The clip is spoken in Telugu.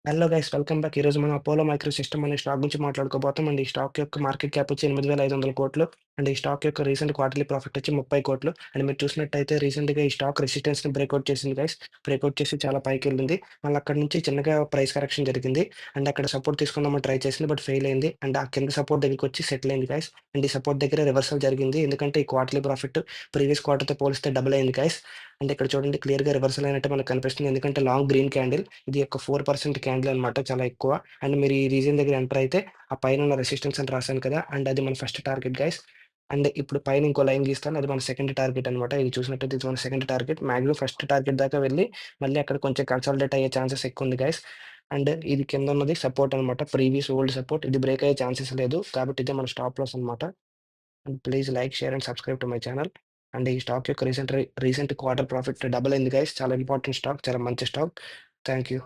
Hello guys welcome back. ఈరోజు మనం అపోలో మైక్రో సిస్టమ్ అనే స్టాక్ గురించి మాట్లాడుకోబోతాం. అండ్ ఈ స్టాక్ యొక్క మార్కెట్ క్యాప్ వచ్చి 8,500 కోట్లు. అండ్ ఈ స్టాక్ యొక్క రీసెంట్ క్వార్టర్లీ ప్రాఫిట్ వచ్చి 30 కోట్లు. అండ్ మీరు చూసినట్టయితే రీసెంట్‌గా ఈ స్టాక్ రెసిస్టెన్స్‌ని బ్రేక్‌ఔట్ చేసింది గైస్. బ్రేక్‌ఔట్ చేసి చాలా పైకెళ్ళింది. మళ్ళీ అక్కడి నుంచి చిన్నగా ప్రైస్ కరెక్షన్ జరిగింది. అండ్ అక్కడ సపోర్ట్ తీసుకుందామని ట్రై చేసింది. బట్ ఫెయిల్ అయింది. అండ్ ఆ కింద సపోర్ట్ దగ్గరికి వచ్చి సెటిల్ అయింది గైస్. అండ్ ఈ సపోర్ట్ దగ్గర రివర్సల్ జరిగింది. ఎందుకంటే ఈ క్వార్టర్లీ ప్రాఫిట్ ప్రీవియస్ క్వార్టర్‌తో పోలిస్తే డబుల్ అయింది గైస్. అండ్ ఇక్కడ చూడండి క్లియర్‌గా రివర్సల్ అయినట్టు మనకు కనిపిస్తుంది. ఎందుకంటే లాంగ్ గ్రీన్ క్యాండిల్ ఇది యొక్క 4% క్యాండిల్ అనమాట, చాలా ఎక్కువ. అండ్ మీరు ఈ రీజియన్ దగ్గర ఎంటర్ అయితే ఆ పైన ఉన్న రెసిస్టెన్స్ అని రాశాను కదా, అండ్ అది మన ఫస్ట్ టార్గెట్ గైస్. అండ్ ఇప్పుడు పైన ఇంకో లైన్ గీస్తాను, అది మన సెకండ్ టార్గెట్ అనమాట. ఇది చూసినట్టయితే ఇది మన second target. Maximum first target దాకా వెళ్ళి మళ్ళీ అక్కడ కొంచెం కన్సాలిడేట్ అయ్యే ఛాన్సెస్ ఎక్కువ ఉంది గైస్. అండ్ ఇది కింద ఉన్నది సపోర్ట్ అనమాట, ప్రీవియస్ ఓల్డ్ సపోర్ట్. ఇది బ్రేక్ అయ్యే ఛాన్సెస్ లేదు కాబట్టి ఇదే మన స్టాప్ లాస్ అనమాట. And please like, share and subscribe to my channel. And ఈ స్టాక్ యొక్క రీసెంట్ క్వార్టర్ ప్రాఫిట్ డబుల్ అయింది గైస్. చాలా ఇంపార్టెంట్ స్టాక్, చాలా మంచి స్టాక్. Thank you.